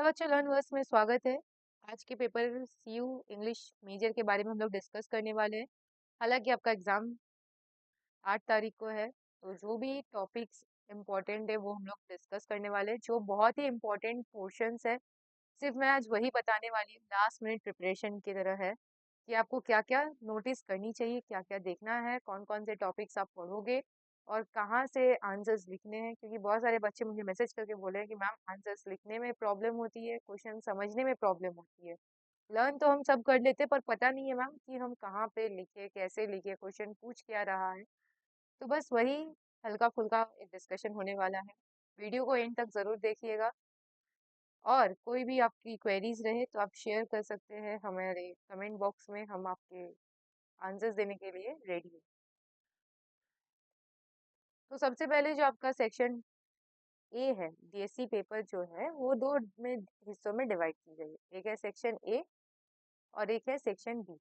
बच्चों लर्नवर्स में स्वागत है। आज के पेपर सीयू इंग्लिश मेजर के बारे में हम लोग डिस्कस करने वाले हैं। हालांकि आपका एग्जाम 8 तारीख को है, तो जो भी टॉपिक्स इम्पोर्टेंट है वो हम लोग डिस्कस करने वाले हैं। जो बहुत ही इम्पोर्टेंट पोर्शंस है, सिर्फ मैं आज वही बताने वाली हूँ। लास्ट मिनट प्रिपरेशन की तरह है कि आपको क्या क्या नोटिस करनी चाहिए, क्या क्या देखना है, कौन कौन से टॉपिक्स आप पढ़ोगे और कहाँ से आंसर्स लिखने हैं। क्योंकि बहुत सारे बच्चे मुझे मैसेज करके बोले हैं कि मैम आंसर्स लिखने में प्रॉब्लम होती है, क्वेश्चन समझने में प्रॉब्लम होती है। लर्न तो हम सब कर लेते हैं, पर पता नहीं है मैम कि हम कहाँ पे लिखे, कैसे लिखे, क्वेश्चन पूछ क्या रहा है। तो बस वही हल्का फुल्का एक डिस्कशन होने वाला है। वीडियो को एंड तक जरूर देखिएगा और कोई भी आपकी क्वेरीज रहे तो आप शेयर कर सकते हैं हमारे कमेंट बॉक्स में। हम आपके आंसर्स देने के लिए रेडी हैं। तो सबसे पहले जो आपका सेक्शन ए है, डीएससी पेपर जो है वो दो में हिस्सों में डिवाइड की गई है। एक है सेक्शन ए और एक है सेक्शन बी।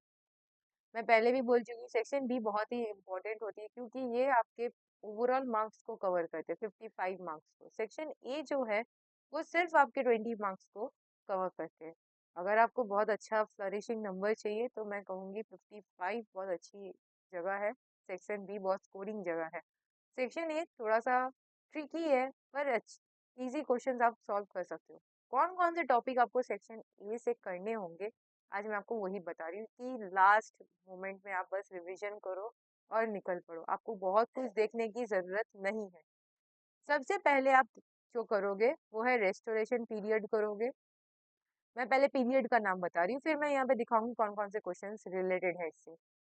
मैं पहले भी बोल चुकी हूँ, सेक्शन बी बहुत ही इम्पोर्टेंट होती है क्योंकि ये आपके ओवरऑल मार्क्स को कवर करते हैं, 55 मार्क्स को। सेक्शन ए जो है वो सिर्फ आपके 20 मार्क्स को कवर करते हैं। अगर आपको बहुत अच्छा फ्लरिशिंग नंबर चाहिए तो मैं कहूँगी 55 बहुत अच्छी जगह है। सेक्शन बी बहुत स्कोरिंग जगह है। सेक्शन ए थोड़ा सा ट्रिकी है, पर इजी क्वेश्चंस आप सॉल्व कर सकते हो। कौन कौन से टॉपिक आपको सेक्शन ए से करने होंगे, आज मैं आपको वही बता रही हूँ कि लास्ट मोमेंट में आप बस रिवीजन करो और निकल पड़ो। आपको बहुत कुछ देखने की जरूरत नहीं है। सबसे पहले आप जो करोगे वो है रेस्टोरेशन पीरियड करोगे। मैं पहले पीरियड का नाम बता रही हूँ, फिर मैं यहाँ पे दिखाऊंगी कौन कौन से क्वेश्चंस रिलेटेड है इससे।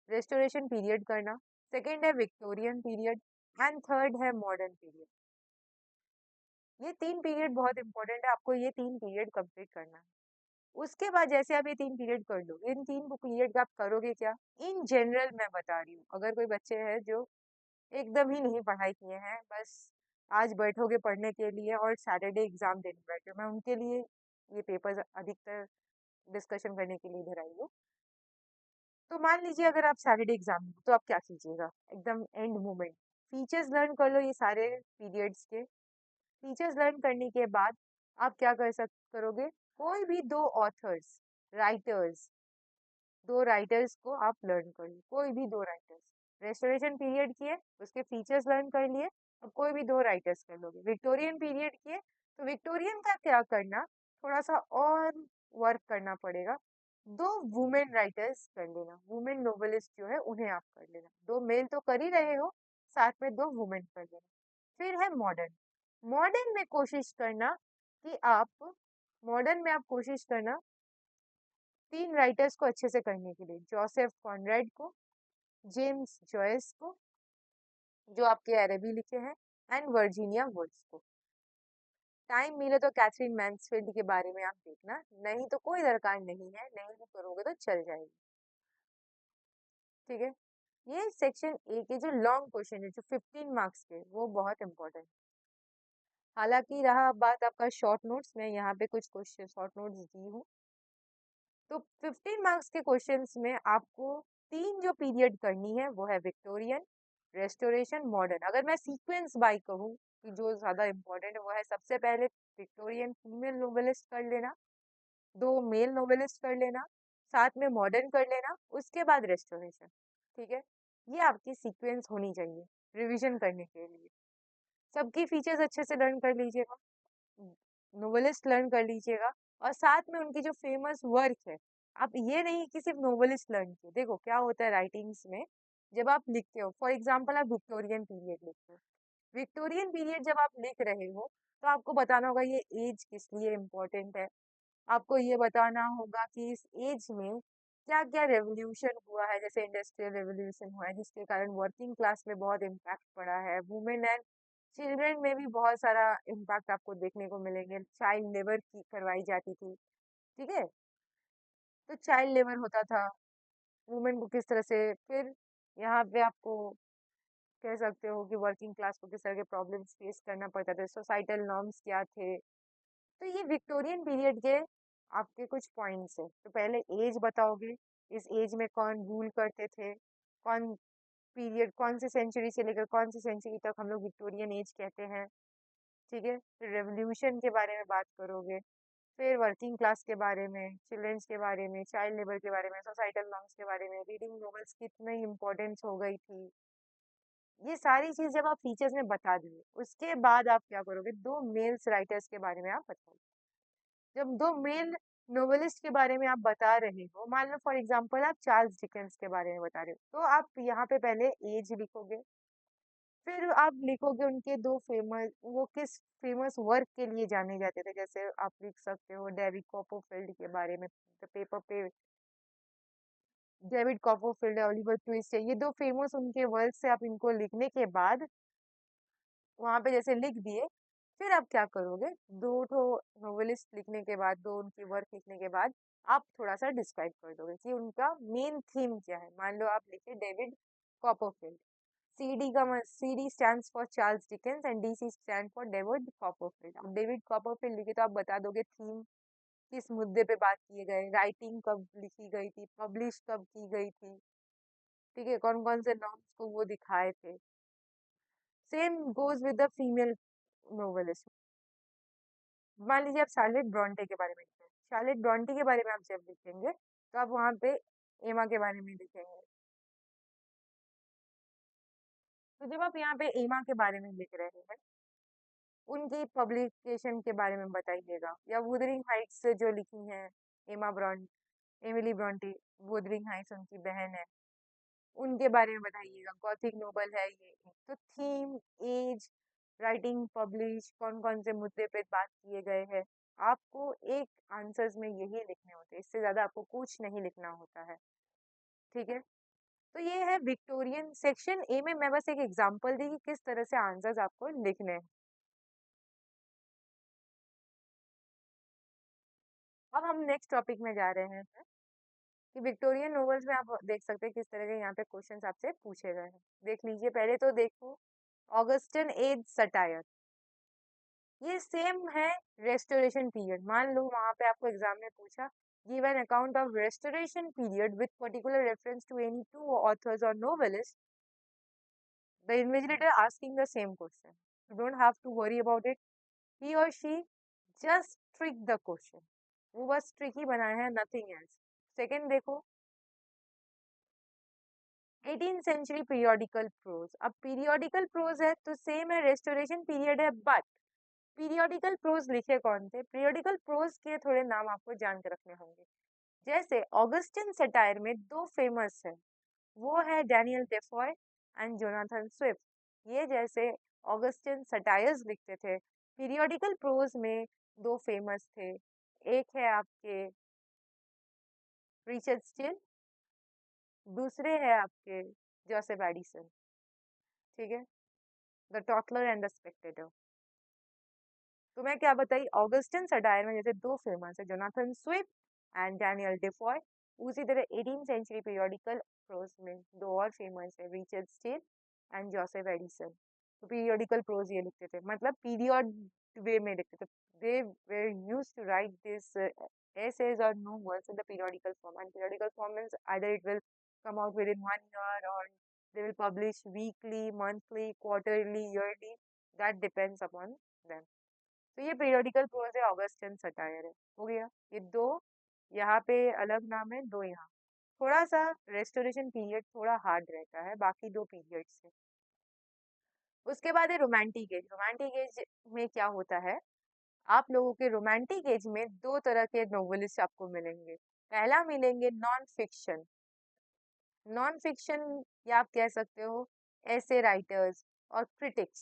रेस्टोरेशन पीरियड करना, सेकेंड है विक्टोरियन पीरियड एंड थर्ड है मॉडर्न पीरियड। ये 3 पीरियड बहुत इंपॉर्टेंट है, आपको ये 3 पीरियड कंप्लीट करना है। उसके बाद जैसे आप ये 3 पीरियड कर लो, इन 3 पीरियड आप करोगे क्या, इन जनरल मैं बता रही हूँ। अगर कोई बच्चे हैं जो एकदम ही नहीं पढ़ाई किए हैं, बस आज बैठोगे पढ़ने के लिए और सैटरडे एग्जाम देने बैठे हो, मैं उनके लिए ये पेपर्स अधिकतर डिस्कशन करने के लिए इधर आई हूँ। तो मान लीजिए अगर आप सैटरडे एग्जाम में हो, तो आप क्या कीजिएगा, एकदम एंड मोमेंट फीचर्स लर्न कर लो ये सारे पीरियड्स के। फीचर्स लर्न करने के बाद आप क्या करोगे, कोई भी दो ऑथर्स, राइटर्स, दो राइटर्स को आप लर्न कर लो। कोई भी दो राइटर्स, रेस्टोरेशन पीरियड किए, उसके फीचर्स लर्न कर लिए, अब कोई भी दो राइटर्स कर लोगे। विक्टोरियन पीरियड किए तो विक्टोरियन का क्या करना, थोड़ा सा और वर्क करना पड़ेगा। दो वुमेन राइटर्स कर लेना, वुमेन नोवेलिस्ट जो है उन्हें आप कर लेना। दो मेल तो कर ही रहे हो, साथ में दो वुमेन कर लेना। फिर है मॉडर्न। मॉडर्न में कोशिश करना कि आप, मॉडर्न में आप कोशिश करना 3 राइटर्स को अच्छे से करने के लिए, जोसेफ कॉनरेड को, जेम्स जॉयस को जो आपके अरेबी लिखे हैं, एंड वर्जीनिया वुल्फ को। टाइम मिले तो कैथरीन मैन्सफील्ड के बारे में आप देखना, नहीं तो कोई दरकार नहीं है, नहीं भी करोगे तो चल जाएगी। ठीक है, ये सेक्शन ए के जो लॉन्ग क्वेश्चन है, जो 15 मार्क्स के, वो बहुत इंपॉर्टेंट। हालांकि रहा बात आपका शॉर्ट नोट्स, मैं यहाँ पे कुछ क्वेश्चन शॉर्ट नोट्स दी हूँ। तो 15 मार्क्स के क्वेश्चंस में आपको 3 जो पीरियड करनी है वो है विक्टोरियन, रेस्टोरेशन, मॉडर्न। अगर मैं सीक्वेंस बाय कहूँ कि जो ज्यादा इम्पोर्टेंट है वो है, सबसे पहले विक्टोरियन फीमेल नोवेलिस्ट कर लेना, दो मेल नोवेलिस्ट कर लेना, साथ में मॉडर्न कर लेना, उसके बाद रेस्टोरेशन। ठीक है, ये आपकी सीक्वेंस होनी चाहिए रिवीजन करने के लिए। सबकी फीचर्स अच्छे से लर्न कर लीजिएगा, नोवेलिस्ट लर्न कर लीजिएगा, और साथ में उनकी जो फेमस वर्क है। आप ये नहीं कि सिर्फ नोवेलिस्ट लर्न किए। देखो क्या होता है राइटिंग्स में, जब आप लिखते हो, फॉर एग्जांपल आप विक्टोरियन पीरियड लिखते हो, विक्टोरियन पीरियड जब आप लिख रहे हो तो आपको बताना होगा ये एज किस लिए इम्पोर्टेंट है। आपको ये बताना होगा कि इस एज में क्या क्या रेवोल्यूशन हुआ है, जैसे इंडस्ट्रियल रेवोल्यूशन हुआ है जिसके कारण वर्किंग क्लास में बहुत इम्पैक्ट पड़ा है, वुमेन एंड चिल्ड्रन में भी बहुत सारा इम्पैक्ट आपको देखने को मिलेंगे। चाइल्ड लेबर की करवाई जाती थी, ठीक है, तो चाइल्ड लेबर होता था, वुमेन को किस तरह से, फिर यहाँ पे आपको कह सकते हो कि वर्किंग क्लास को किस तरह के प्रॉब्लम्स फेस करना पड़ता था, सोसाइटल नॉर्म्स क्या थे। तो ये विक्टोरियन पीरियड के आपके कुछ पॉइंट्स है। तो पहले एज बताओगे, इस एज में कौन रूल करते थे, कौन पीरियड, कौन सी सेंचुरी से लेकर कौन सी सेंचुरी तक हम लोग विक्टोरियन एज कहते हैं। ठीक है, फिर रेवोल्यूशन के बारे में बात करोगे, फिर वर्किंग क्लास के बारे में, चिल्ड्रंस के बारे में, चाइल्ड लेबर के बारे में, सोसाइटल नॉर्म्स के बारे में, रीडिंग नॉवेल्स की कितनी इम्पोर्टेंस हो गई थी, ये सारी चीज जब आप फीचर्स में बता दोगे, उसके बाद आप क्या करोगे, दो मेल्स राइटर्स के बारे में आप बताओगे। जब दो मेल नोवेलिस्ट के बारे में आप बता रहे हो, मान लो फॉर एग्जांपल आप चार्ल्स डिकेंस के बारे में बता रहे हो, तो आप यहाँ पे पहले एज लिखोगे, फिर आप लिखोगे उनके दो फेमस, वो किस फेमस वर्क के लिए जाने जाते थे, जैसे आप लिख सकते हो डेविड कॉपरफील्ड के बारे में, द पेपर पे, डेविड कॉपरफील्ड, ओलिवर ट्विस्ट है, ये दो फेमस उनके वर्क से आप इनको लिखने के बाद वहां पे जैसे लिख दिए, फिर आप क्या करोगे, दो ठो नोवेलिस्ट लिखने के बाद, दो उनकी वर्क लिखने के बाद आप थोड़ा सा डिस्क्राइब कर दोगे कि उनका मेन थीम क्या है। मान लो आप लिखे David Copperfield, CD stands for Charles Dickens and DC stand for David Copperfield. अब डेविड कॉपरफील्ड लिखे तो आप बता दोगे थीम, किस मुद्दे पे बात किए गए, राइटिंग कब लिखी गई थी, पब्लिश कब की गई थी, ठीक है, कौन कौन से नॉर्म्स को वो दिखाए थे। Same goes with the female novelist. मान लीजिए आप शार्लेट ब्रॉन्टे के बारे में लिखें, शार्लेट ब्रॉन्टे के बारे में आप जब लिखेंगे तो आप वहां पे एमा के बारे में लिखेंगे। तो जब आप यहाँ पे एमा के बारे में लिख रहे हैं, उनकी पब्लिकेशन के बारे में बताइएगा, या वुदरिंग हाइट्स जो लिखी हैं एमा ब्रॉन्ट, एमिली ब्रॉन्टे, वुदरिंग हाइट्स उनकी बहन है, उनके बारे में बताइएगा, गॉथिक नोबल है ये। तो थीम, एज, राइटिंग, पब्लिश, कौन कौन से मुद्दे पे बात किए गए हैं, आपको एक आंसर्स में यही लिखने होते हैं, इससे ज्यादा आपको कुछ नहीं लिखना होता है, ठीक है। तो ये है विक्टोरियन। सेक्शन ए में मैं बस एक एग्जांपल दी कि किस तरह से आंसर्स आपको लिखने हैं। अब हम नेक्स्ट टॉपिक में जा रहे हैं कि विक्टोरियन नोवेल्स में आप देख सकते हैं किस तरह के यहाँ पे क्वेश्चंस आपसे पूछे गए हैं। देख लीजिए, पहले तो देखो ऑगस्टन एज सटायर, ये सेम है रेस्टोरेशन पीरियड। मान लो वहां पे आपको एग्जाम में पूछा, give an account of restoration period with particular reference to any two authors और novelist, the invigilator asking the same question, you don't have to worry about it, he or she just trick the question, वो बस tricky बनाया है, nothing else. Second देखो 18th century periodical pros. अब periodical pros है तो same है, restoration period है, बट पीरियोडिकल प्रोज लिखे कौन थे, पीरियोडिकल प्रोज के थोड़े नाम आपको जान के रखने होंगे। जैसे ऑगस्टिन सटायर में दो फेमस है, वो है डैनियल डेफॉय एंड जोनाथन स्विफ्ट। ये जैसे ऑगस्टिन सटायर्स लिखते थे, पीरियोडिकल प्रोज में दो फेमस थे, एक है आपके रिचर्ड स्टील, दूसरे है आपके जोसेफ एडिसन, ठीक है, द टॉटलर एंड द स्पेक्टेटर। तो मैं क्या बताई, ऑगस्टिन सटायर में जैसे दो फेमस है, जोनाथन स्विफ्ट एंड डैनियल डेफॉय, उसी तरह 18th सेंचुरी पीरियोडिकल प्रोज में दो और फेमस है, Richard Steele and Joseph Addison. तो पीरियोडिकल प्रोज ये लिखते थे, मतलब पीरियड वे में लिखते थे, they were used to write this essays or novels in the periodical form, and periodical form means either it will come out within 1 year or they will publish weekly, monthly, quarterly, yearly, that depends upon them। तो ये periodical pros है, Augustine satire है, हो गया। ये दो यहाँ पे अलग नाम है, दो यहाँ। थोड़ा सा रेस्टोरेशन पीरियड थोड़ा हार्ड रहता है बाकी दो पीरियड से। उसके बाद है रोमांटिक एज। रोमांटिक एज में क्या होता है, आप लोगों के रोमांटिक एज में दो तरह के नोवेलिस्ट आपको मिलेंगे। पहला मिलेंगे नॉन फिक्शन, नॉन फिक्शन या आप कह सकते हो ऐसे राइटर्स और क्रिटिक्स,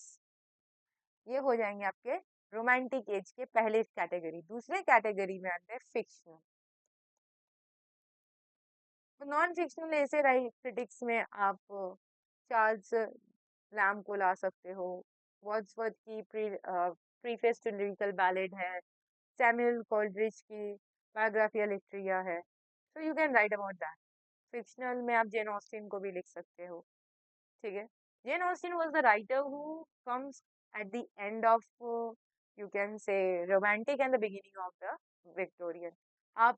ये हो जाएंगे आपके रोमांटिक एज के पहले कैटेगरी। दूसरे कैटेगरी में आते हैं फिक्शनल। तो नॉन फिक्शनल ऐसे क्रिटिक्स में आप चार्ल्स लैम्ब को ला सकते हो, वर्ड्सवर्थ की प्रीफेस टू लिरिकल बैलेड है, सैमुअल कोलरिज की बायोग्राफिया लिटरेरिया है, so you can write about that। Fictional में आप जेन ऑस्टिन को भी लिख सकते हो, ठीक है। Jane Austen was the writer who comes at the end of you can say romantic and the beginning of the Victorian। आप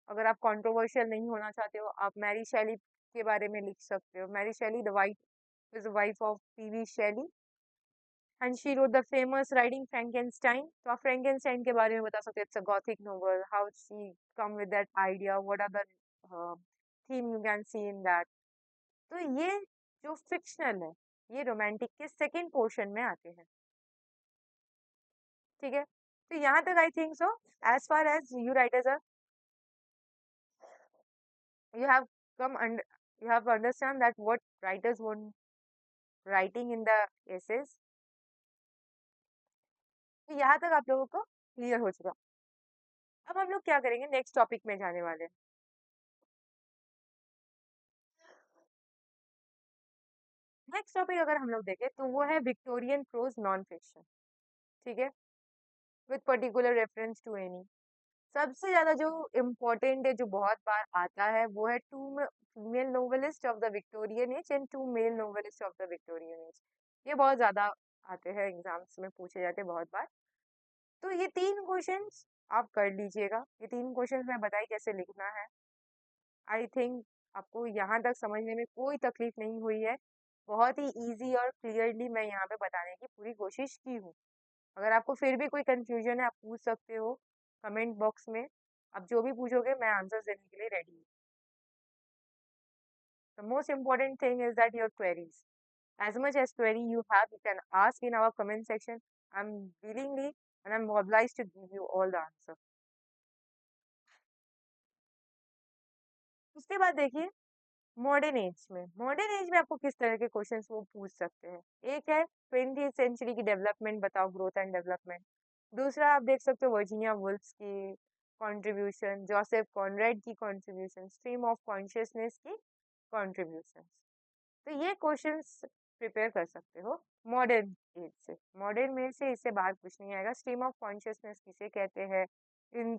अगर आप कंट्रोवर्शियल नहीं होना चाहते हो, आप मैरी शेली के बारे में लिख सकते हो। Mary Shelley the wife is wife of P V Shelley, and she wrote the famous writing Frankenstein. तो आप फ्रैंकेनस्टाइन के बारे में बता सकते हैं, it's a gothic novel, how she come with that idea, what are the theme you can see in that. तो ये जो फिक्शनल है, ये रोमांटिक के सेकेंड पोर्शन में आते हैं, ठीक है। तो यहाँ तक I think so as far as you writers are, you have come and you have understand that what writers want writing in the essays। तो यहाँ तक आप लोगों को क्लियर हो चुका। अब हम लोग क्या करेंगे, नेक्स्ट टॉपिक में जाने वाले हैं। नेक्स्ट टॉपिक अगर हम लोग देखें तो वो है विक्टोरियन प्रोज नॉन फिक्शन, ठीक है, with particular reference to any. सबसे ज्यादा जो इम्पोर्टेंट है, जो बहुत बार आता है, वो है two female novelist of the Victorian age and two male novelist of the Victorian age. ये बहुत ज्यादा आते हैं, एग्जाम्स में पूछे जाते हैं बहुत बार। तो ये 3 क्वेश्चंस आप कर लीजिएगा। ये 3 क्वेश्चंस मैं बताई कैसे लिखना है। आई थिंक आपको यहाँ तक समझने में कोई तकलीफ नहीं हुई है। बहुत ही इजी और क्लियरली मैं यहाँ पे बताने की पूरी कोशिश की हूँ। अगर आपको फिर भी कोई कंफ्यूजन है, आप पूछ सकते हो कमेंट बॉक्स में। आप जो भी पूछोगे मैं आंसर देने के लिए रेडी हूँ। The most important thing is that your queries, as much as query you have, you can ask in our comment section. I'm willingly and I'm obliged to give you all the answer. उसके बाद देखिए, modern age में आपको किस तरह के questions वो पूछ सकते हैं। एक है 20th सेंचुरी की डेवलपमेंट बताओ, ग्रोथ एंड डेवलपमेंट। दूसरा आप देख सकते हो वर्जीनिया वुल्फ की कंट्रीब्यूशन, जोसेफ कॉनरेड की कंट्रीब्यूशन, स्ट्रीम ऑफ कॉन्शियसनेस की कंट्रीब्यूशन। तो ये क्वेश्चंस प्रिपेयर कर सकते हो मॉडर्न एज से। मॉडर्न में से इससे बाहर कुछ नहीं आएगा। स्ट्रीम ऑफ कॉन्शियसनेस किसे कहते हैं, इन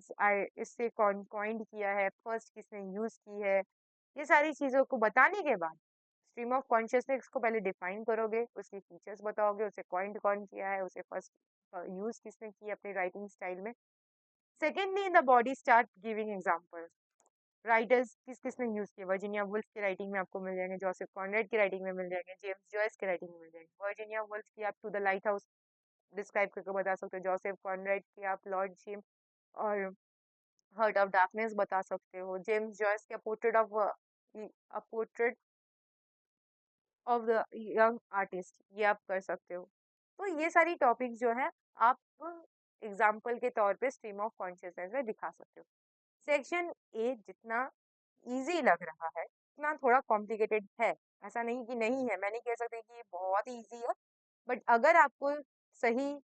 इससे कौन कॉइंड किया है, फर्स्ट किसने यूज की है, ये सारी चीजों को बताने के बाद स्ट्रीम ऑफ कॉन्शियसनेस को पहले डिफाइन करोगे, उसके फीचर्स बताओगे, उसे कॉइंड कौन किया है, उसे फर्स्ट यूज किसने की अपनी राइटिंग स्टाइल में। Secondly in the body start giving example, writers किस किसने यूज किया। वर्जीनिया वुल्फ की राइटिंग में आपको मिल जाएंगे, जोसेफ कॉनरेड की राइटिंग में मिल जाएंगे, जेम्स जॉयस की राइटिंग में मिल जाएंगे। वर्जीनिया वुल्फ की आप to the lighthouse describe करके बता सकते हो, जोसेफ कॉनरेड की आप लॉर्ड जिम और हर्ट ऑफ डार्कनेस बता सकते हो, जेम्स जॉयस का portrait of the young artist, ये आप कर सकते हो। तो ये सारी टॉपिक जो है आप एग्जाम्पल के तौर पे स्ट्रीम ऑफ कॉन्शियसनेस में दिखा सकते हो। सेक्शन ए जितना इजी लग रहा है उतना थोड़ा कॉम्प्लिकेटेड है, ऐसा नहीं कि नहीं है, मैं नहीं कह सकती कि ये बहुत ही इजी है। बट अगर आपको सही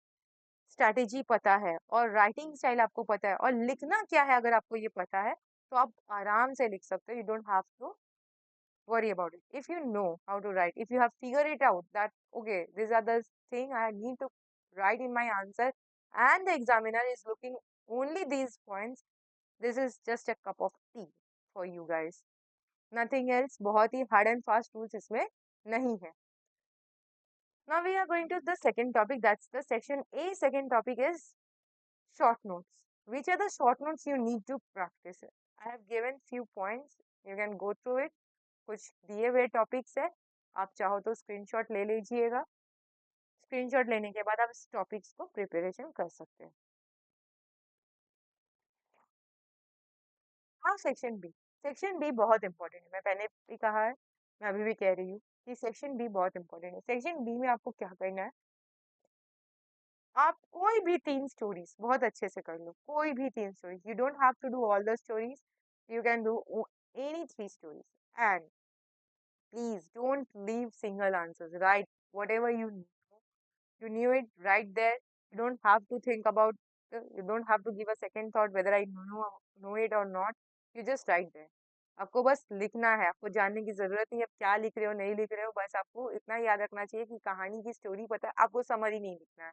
स्ट्रैटेजी पता है और राइटिंग स्टाइल आपको पता है और लिखना क्या है अगर आपको ये पता है, तो आप आराम से लिख सकते हो। You don't have to worry about it. If you know how to write, if you have figured it out that okay, these are the thing I need to write in my answer, and the examiner is looking only these points, this is just a cup of tea for you guys. Nothing else. बहुत ही hard and fast tools इसमें नहीं है। Now we are going to the second topic. That's the section A. Second topic is short notes. Which are the short notes you need to practice it? I have given few points. You can go through it. कुछ दिए हुए topics है, आप चाहो तो screenshot ले लीजिएगा। Screenshot लेने के बाद आप इस टॉपिक्स को प्रिपरेशन कर सकते हैं। हाँ, सेक्शन बी बहुत इंपॉर्टेंट है। मैं पहले भी कहा है, मैं अभी भी कह रही हूँ कि सेक्शन बी बहुत इंपॉर्टेंट है। सेक्शन बी में आपको क्या करना है, आप कोई भी 3 स्टोरीज बहुत अच्छे से कर लो, कोई भी 3 stories. You don't have to do all the stories, you can do any 3 stories and please don't leave single answers. Write whatever you know. You knew it right there. You don't have to think about. You don't have to give a second thought whether I know it or not. You just write there. आपको बस लिखना है, आपको जानने की जरूरत नहीं है आप क्या लिख रहे हो नहीं लिख रहे हो, बस आपको इतना याद रखना चाहिए कि कहानी की स्टोरी पता है, आपको समरी नहीं लिखना है।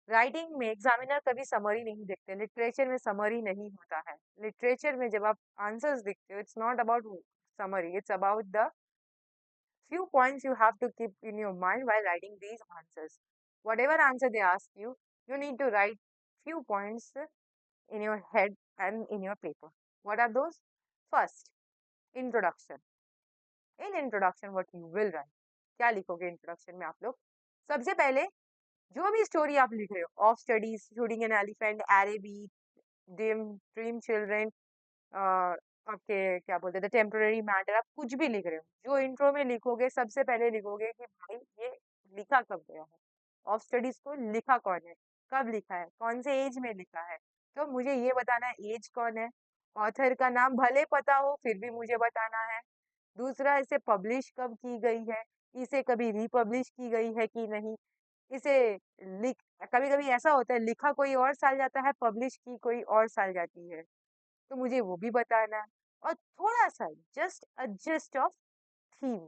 राइटिंग में एग्जामिनर कभी समरी नहीं देखते, लिटरेचर में समरी नहीं होता है। लिटरेचर में जब आप आंसर्स लिखते हो, it's not about summary, it's about the few points you have to keep in your mind while writing these answers. Whatever answer they ask you, you need to write few points in your head and in your paper. What are those? First, introduction. In introduction, what you will write? क्या लिखोगे introduction में आप लोग? सबसे पहले जो भी story आप लिख रहे हो, of studies, shooting an elephant, Araby, dream dream children, आपके क्या बोलते थे, टेम्पररी मैटर, आप कुछ भी लिख रहे हो, जो इंट्रो में लिखोगे सबसे पहले लिखोगे कि भाई ये लिखा कब गया है, ऑफ स्टडीज को लिखा कौन है, कब लिखा है, कौन से एज में लिखा है, तो मुझे ये बताना है एज कौन है, ऑथर का नाम भले पता हो फिर भी मुझे बताना है। दूसरा, इसे पब्लिश कब की गई है, इसे कभी रिपब्लिश की गई है कि नहीं, इसे लिख, कभी कभी ऐसा होता है लिखा कोई और साल जाता है, पब्लिश की कोई और साल जाती है, तो मुझे वो भी बताना है। और थोड़ा सा just a gist of theme,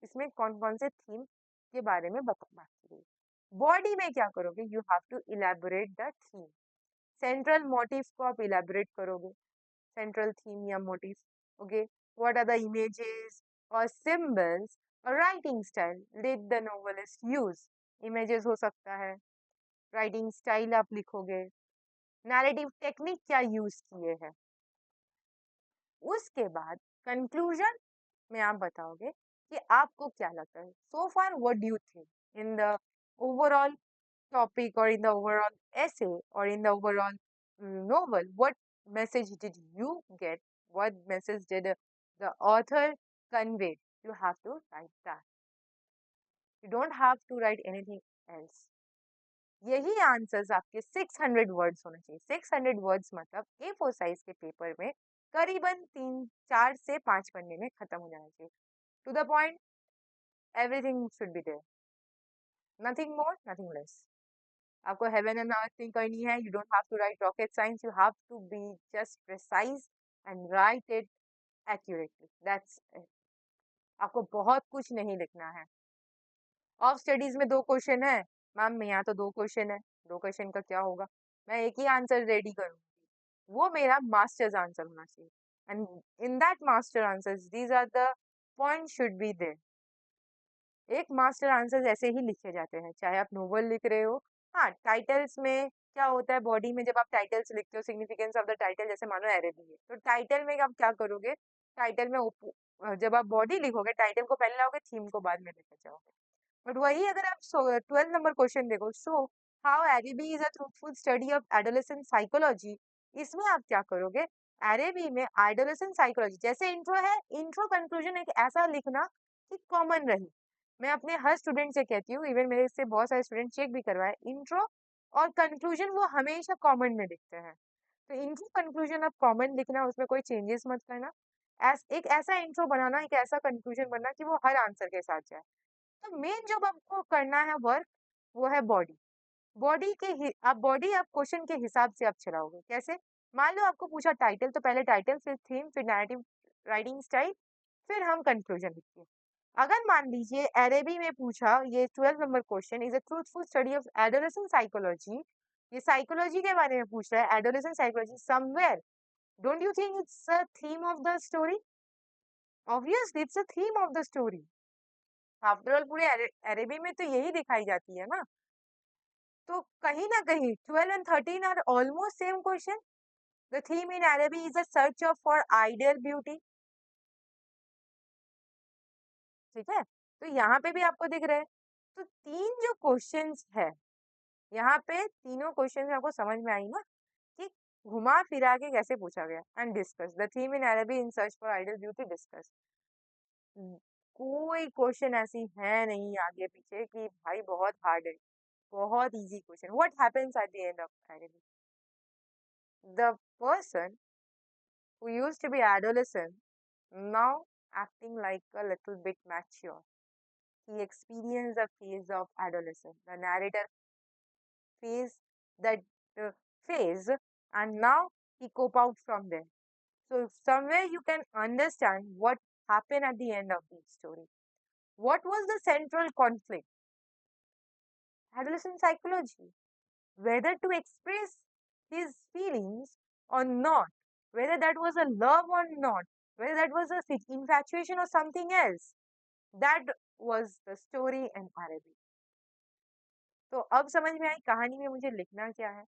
इसमें कौन कौन से थीम के बारे में बात की गई। बॉडी में क्या करोगे, you have to elaborate the theme, central motive को आप इलेबोरेट करोगे, सेंट्रल थीम या motive, okay. What are the images और सिंबल्स और writing style did the novelist use, images हो सकता है, राइटिंग स्टाइल आप लिखोगे, नैरेटिव टेक्निक क्या यूज किए हैं। उसके बाद कंक्लूजन में आप बताओगे कि आपको क्या लगता है, so far what do you think in the overall topic or in the overall essay or in the overall novel, what message did you get, what message did the author convey, you have to write that, you don't have to write anything else। यही answers आपके 600 words होने चाहिए। 600 words मतलब A4 size के paper में करीबन 3 4 से 5 पन्ने में खत्म हो जाना चाहिए। To the point, everything should be there, nothing more nothing less. आपको हेवन एंड अर्थ नहीं करनी है, you don't have to write rocket science, you have to be just precise and write it accurately, that's it. आपको बहुत कुछ नहीं लिखना है। ऑफ स्टडीज में 2 क्वेश्चन है, मैम यहाँ तो 2 क्वेश्चन है, 2 क्वेश्चन का क्या होगा, मैं एक ही आंसर रेडी करूंगी, वो मेरा मास्टर्स आंसर होना चाहिए, and in that master answers these are the point should be there. एक मास्टर आंसर ऐसे ही लिखे जाते हैं, चाहे आप नोवेल लिख रहे हो। हाँ, टाइटल्स में क्या होता है, बॉडी में जब आप टाइटल्स लिखते हो, सिग्निफिकेंस ऑफ द टाइटल, जैसे मानो अरेबी है तो टाइटल में आप क्या करोगे, टाइटल में जब आप बॉडी लिखोगे टाइटल को पहले लाओगे, थीम को बाद में लेकर जाओगे। बट वही अगर आप 12 नंबर क्वेश्चन देखो, so how अरेबी is a truthful study of adolescent psychology, इसमें आप क्या करोगे, अरेबी में एडोलेसेंट साइकोलॉजी, जैसे इंट्रो है, इंट्रो कंक्लूजन एक ऐसा लिखना कि कॉमन रहे। मैं अपने हर स्टूडेंट से कहती हूँ, इवन मेरे से बहुत सारे स्टूडेंट चेक भी करवाए, इंट्रो और कंक्लूजन वो हमेशा कॉमन में लिखते हैं, तो इंट्रो कंक्लूजन आप कॉमन लिखना, उसमें कोई चेंजेस मत करना। एक ऐसा इंट्रो बनाना, एक ऐसा कंक्लूजन बनना कि वो हर आंसर के साथ जाए। तो मेन जो आपको करना है वर्क, वो है बॉडी। आप बॉडी आप क्वेश्चन के हिसाब से आप चलाओगे, कैसे, मान लो आपको पूछा टाइटल, तो पहले टाइटल, फिर थीम, फिर नैरेटिव, राइटिंग स्टाइल, फिर हम कंक्लूजन लिखते हैं। अगर मान लीजिए अरेबी में पूछा, ये 12 number question is a truthful study of adolescent psychology, ये साइकोलॉजी के बारे में पूछ रहा है, adolescent psychology somewhere, don't you think it's a theme of the story, obviously it's a theme of the story, after all पूरे अरेबी में तो यही दिखाई जाती है ना। तो कहीं ना कहीं 12 and 13 are almost same question. The theme in Araby is a search of for ideal beauty, ठीक है, तो यहाँ पे भी आपको दिख रहे हैं। तो तीन जो क्वेश्चंस है, यहाँ पे तीनों क्वेश्चन आपको समझ में आई ना, कि घुमा फिरा के कैसे पूछा गया। And discuss the theme in अरेबी in search for ideal beauty, discuss. कोई क्वेश्चन ऐसी है नहीं आगे पीछे कि भाई बहुत हार्ड है, बहुत easy question. What happens at the end of अरेबी, the person who used to be adolescent now acting like a little bit mature, he experienced the phase of adolescence, the narrator faced that uh, phase, and now he cope out from there. So somewhere you can understand what happened at the end of the story. What was the central conflict? Adolescent psychology. Whether to express his feelings or not, whether that was a love or not, whether that was a infatuation or something else. That was the story in Arabic. तो अब समझ में आई कहानी में मुझे लिखना क्या है।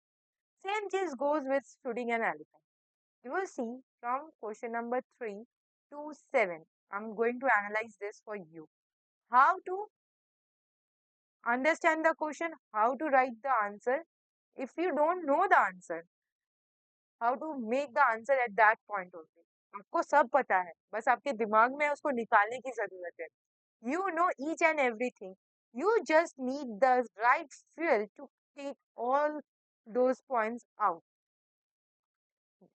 Same case goes with shooting an elephant. You will see from question number 3 to 7. I'm going to analyze this for you. How to Understand the question, how to write the answer. If you don't know the answer, how to make the answer at that point only. आपको सब पता है, बस आपके दिमाग में उसको निकालने की जरूरत है. You know each and everything. You just need the right fuel to take all those points out.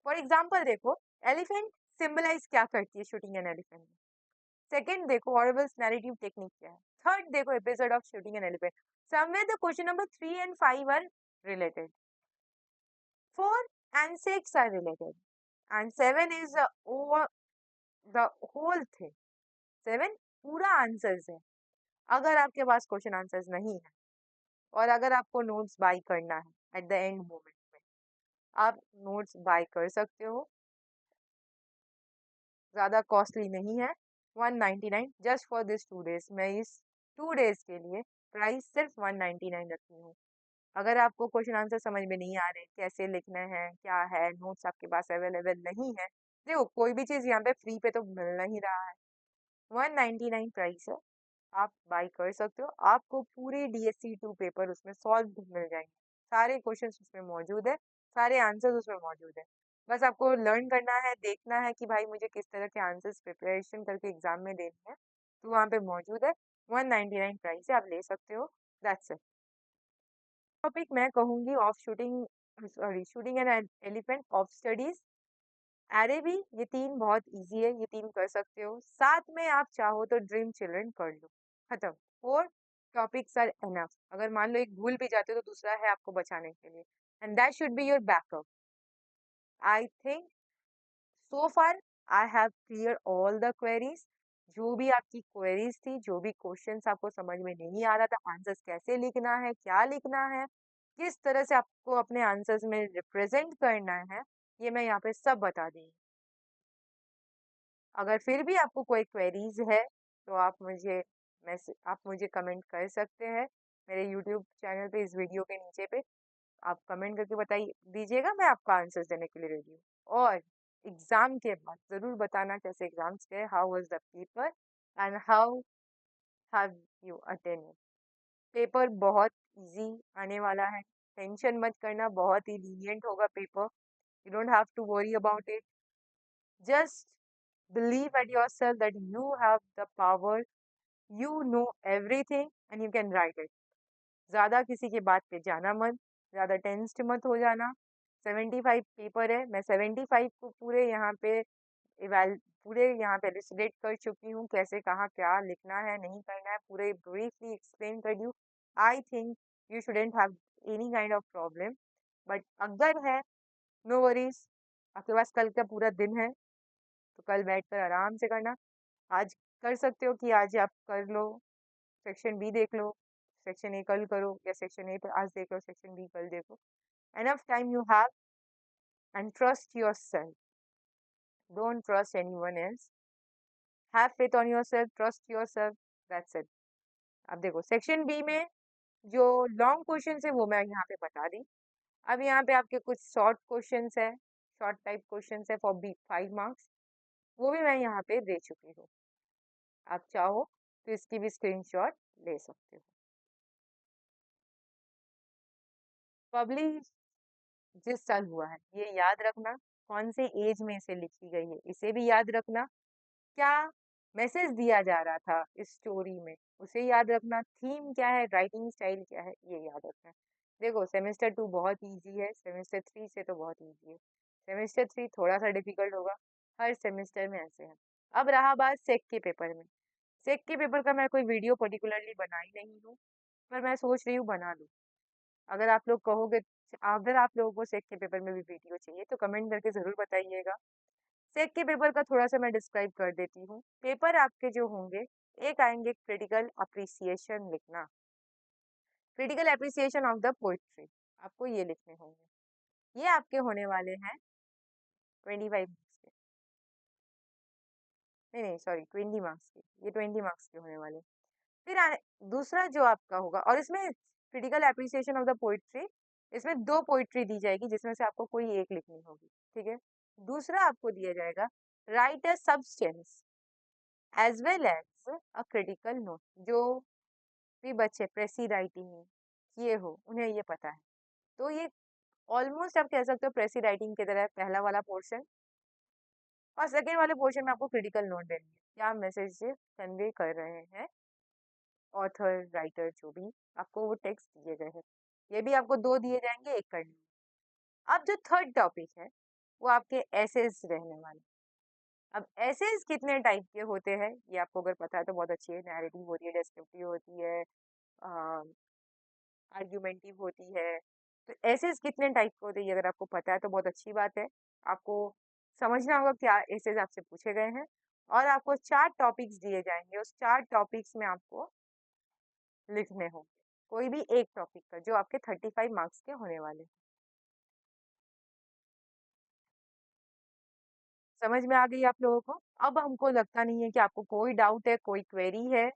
For example, देखो elephant symbolize क्या करती है shooting an elephant में. Second देखो Orwell's narrative technique क्या है. Third देखो episode of shooting an elephant. Somewhere the question number 3 and 5 are related. 4 and 6 are related. And 7 is over the whole thing. 7 पूरा answers है. अगर आपके पास क्वेश्चन आंसर्स नहीं है और अगर आपको नोट्स बाय करना है एट द एंड मोमेंट में, आप नोट्स बाय कर सकते हो. ज़्यादा कॉस्टली नहीं है. 199 जस्ट फॉर दिस 2 days. मैं इस 2 days के लिए प्राइस सिर्फ 199 रखी हूँ. अगर आपको क्वेश्चन आंसर समझ में नहीं आ रहे, कैसे लिखना है, क्या है, नोट्स आपके पास अवेलेबल नहीं है, देखो कोई भी चीज़ यहाँ पे फ्री पे तो मिल नहीं रहा है. 199 प्राइस है, आप बाई कर सकते हो. आपको पूरे DSC 2 पेपर उसमें सॉल्व मिल जाएंगे. सारे क्वेश्चंस उसमें मौजूद है, सारे आंसर्स उसमें मौजूद है. बस आपको लर्न करना है, देखना है कि भाई मुझे किस तरह के आंसर्स प्रिपरेशन करके एग्जाम में देने हैं, तो वहाँ पे मौजूद है. 199 प्राइस है, आप ले सकते हो. That's it. टॉपिक मैं कहूँगी of shooting, sorry shooting an elephant of studies. अरे भी ये 3 बहुत इजी है, ये 3 कर सकते हो. साथ में आप चाहो तो ड्रीम चिल्ड्रन कर लो. खत्म. 4 टॉपिक्स आर एनफ. अगर मान लो एक भूल भी जाते हो तो दूसरा है आपको बचाने के लिए. And that should be your backup. I think so far I have clear all the queries. जो भी आपकी क्वेरीज थी, जो भी क्वेश्चंस आपको समझ में नहीं आ रहा था, आंसर्स कैसे लिखना है, क्या लिखना है, किस तरह से आपको अपने आंसर्स में रिप्रेजेंट करना है, ये मैं यहाँ पे सब बता दी. अगर फिर भी आपको कोई क्वेरीज है तो आप मुझे कमेंट कर सकते हैं मेरे यूट्यूब चैनल पे, इस वीडियो के नीचे पे. आप कमेंट करके बताइए दीजिएगा, मैं आपका आंसर्स देने के लिए रेडी हूँ. और एग्जाम के बाद जरूर बताना कैसे एग्जाम्स गए, how was the paper and how have you attend. Paper बहुत इजी आने वाला है, टेंशन मत करना, बहुत ही लीनियंट होगा paper. You don't have to worry about it. Just believe at yourself that you have the power, you know everything and you can write it. ज़्यादा किसी की बात पे जाना मत, ज़्यादा टेंस्ड मत हो जाना. 75 पेपर है, मैं 75 को पूरे यहाँ पे इलस्ट्रेट कर चुकी हूँ, कैसे कहाँ क्या लिखना है, नहीं करना है, पूरे ब्रीफली एक्सप्लेन कर दी. I think you shouldn't have any kind of problem. But अगर है, नो वरीज. आपके पास कल का पूरा दिन है, तो कल बैठकर आराम से करना. आज कर सकते हो कि आज आप कर लो, सेक्शन बी देख लो, सेक्शन ए कल करो, या सेक्शन ए पे आज देख लो, सेक्शन बी कल देखो. Enough time you have. And trust your self, don't trust any one else. Have faith on your self, trust your self. That's it. अब देखो सेक्शन बी में जो लॉन्ग क्वेश्चन है वो मैं यहाँ पे बता दी. अब यहाँ पे आपके कुछ शॉर्ट क्वेश्चन है, शॉर्ट टाइप क्वेश्चन है फॉर बी 5 मार्क्स, वो भी मैं यहाँ पे दे चुकी हूँ. आप चाहो तो इसकी भी स्क्रीनशॉट ले सकते हो. पब्लिश जिस साल हुआ है ये याद रखना, कौन से एज में इसे लिखी गई है इसे भी याद रखना, क्या मैसेज दिया जा रहा था इस स्टोरी में उसे याद रखना, थीम क्या है, राइटिंग स्टाइल क्या है, ये याद रखना है. देखो सेमेस्टर 2 बहुत इजी है, सेमेस्टर 3 से तो बहुत इजी है. सेमेस्टर 3 थोड़ा सा डिफिकल्ट होगा, हर सेमेस्टर में ऐसे है. अब रहा बात सेक के पेपर में. सेक के पेपर का मैं कोई वीडियो पर्टिकुलरली बनाई नहीं हूँ, पर मैं सोच रही हूँ बना लूँ. अगर आप लोग कहोगे, अगर आप लोगों को सेक के पेपर में भी वीडियो चाहिए तो कमेंट करके ज़रूर बताइएगा. सेक के पेपर का थोड़ा सा मैं डिस्क्राइब कर देती हूँ. पेपर आपके जो होंगे, एक आएंगे क्रिटिकल अप्रिसिएशन लिखना, critical appreciation of the poetry, आपको ये लिखने होंगे. ये आपके होने वाले हैं 25 मार्क्स के, नहीं नहीं सॉरी 20 मार्क्स के, ये 20 मार्क्स के होने वाले. फिर दूसरा जो आपका होगा, और इसमें critical appreciation of the poetry, इसमें 2 पोइट्री दी जाएगी जिसमें से आपको कोई एक लिखनी होगी. ठीक है. दूसरा आपको दिया जाएगा write a substance as well as a critical note. जो भी बच्चे प्रेसी राइटिंग किए हो, उन्हें ये पता है। तो ये ऑलमोस्ट आप कह सकते हो प्रेसी राइटिंग की तरह है पहला वाला पोर्शन। और सेकेंड वाले पोर्शन में आपको क्रिटिकल नोट देनी है, क्या मैसेज कन्वे कर रहे हैं ऑथर राइटर जो भी आपको वो टेक्स्ट दिए गए हैं। ये भी आपको 2 दिए जाएंगे, एक करने में। अब जो थर्ड टॉपिक है वो आपके एसेस रहने वाले। अब एसेस कितने टाइप के होते हैं ये आपको अगर पता है तो बहुत अच्छी है। नैरेटिव होती है, डिस्क्रिप्टिव होती है, आर्ग्यूमेंटिव होती है। तो एसेस कितने टाइप के होते हैं ये अगर आपको पता है तो बहुत अच्छी बात है। आपको समझना होगा क्या एसेस आपसे पूछे गए हैं, और आपको 4 टॉपिक्स दिए जाएंगे। उस 4 टॉपिक्स में आपको लिखने होंगे, कोई भी एक टॉपिक का, जो आपके 35 मार्क्स के होने वाले हैं। समझ में आ गई आप लोगों को? अब हमको लगता नहीं है कि आपको कोई डाउट है, कोई क्वेरी है।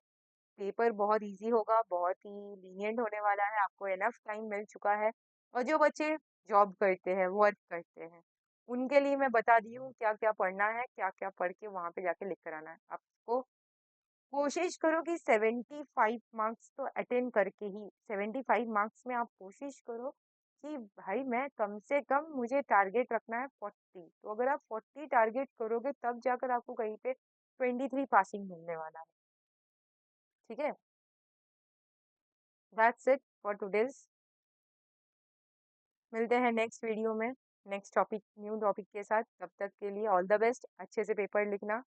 पेपर बहुत इजी होगा, बहुत ही लीनियंट होने वाला है, आपको एनफ टाइम मिल चुका है। और जो बच्चे जॉब करते हैं, वर्क करते हैं, उनके लिए मैं बता दी हूँ क्या क्या पढ़ना है, क्या क्या पढ़ के वहां पे जाके लिख कर आना है। आपको कोशिश करो कि 75 मार्क्स तो अटेंड करके ही, 75 मार्क्स में आप कोशिश करो कि भाई मैं कम से कम, मुझे टारगेट रखना है 40। तो अगर आप 40 टारगेट करोगे तब जाकर आपको कहीं पे 23 पासिंग मिलने वाला है। ठीक है, दैट्स इट फॉर टुडेज। मिलते हैं नेक्स्ट वीडियो में, नेक्स्ट टॉपिक, न्यू टॉपिक के साथ। तब तक के लिए ऑल द बेस्ट, अच्छे से पेपर लिखना।